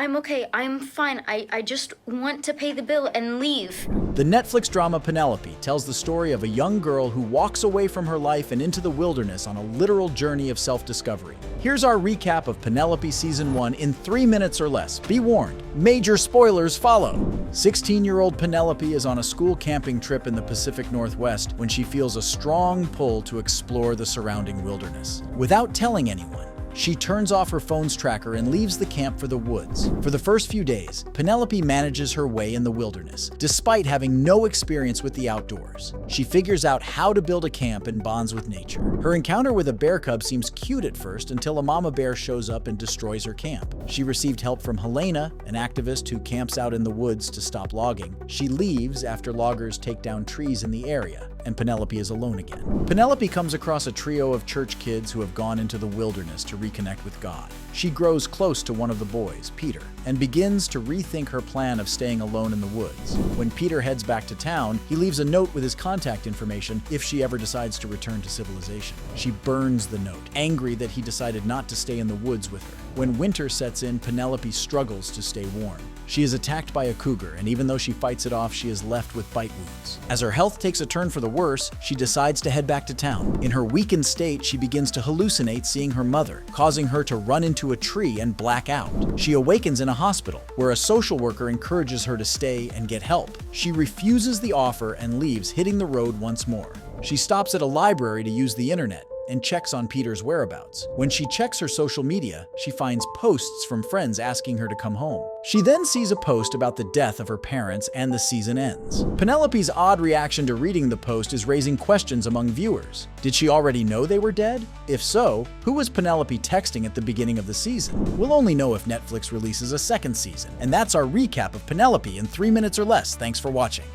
I'm okay. I'm fine. I just want to pay the bill and leave. The Netflix drama Penelope tells the story of a young girl who walks away from her life and into the wilderness on a literal journey of self-discovery. Here's our recap of Penelope Season 1 in 3 minutes or less. Be warned, major spoilers follow. 16-year-old Penelope is on a school camping trip in the Pacific Northwest when she feels a strong pull to explore the surrounding wilderness. Without telling anyone, she turns off her phone's tracker and leaves the camp for the woods. For the first few days, Penelope manages her way in the wilderness, despite having no experience with the outdoors. She figures out how to build a camp and bonds with nature. Her encounter with a bear cub seems cute at first until a mama bear shows up and destroys her camp. She received help from Helena, an activist who camps out in the woods to stop logging. She leaves after loggers take down trees in the area, and Penelope is alone again. Penelope comes across a trio of church kids who have gone into the wilderness to reconnect with God. She grows close to one of the boys, Peter, and begins to rethink her plan of staying alone in the woods. When Peter heads back to town, he leaves a note with his contact information if she ever decides to return to civilization. She burns the note, angry that he decided not to stay in the woods with her. When winter sets in, Penelope struggles to stay warm. She is attacked by a cougar, and even though she fights it off, she is left with bite wounds. As her health takes a turn for the worse, she decides to head back to town. In her weakened state, she begins to hallucinate seeing her mother, causing her to run into a tree and black out. She awakens in a hospital, where a social worker encourages her to stay and get help. She refuses the offer and leaves, hitting the road once more. She stops at a library to use the internet and checks on Peter's whereabouts. When she checks her social media, she finds posts from friends asking her to come home. She then sees a post about the death of her parents and the season ends. Penelope's odd reaction to reading the post is raising questions among viewers. Did she already know they were dead? If so, who was Penelope texting at the beginning of the season? We'll only know if Netflix releases a second season. And that's our recap of Penelope in 3 minutes or less. Thanks for watching.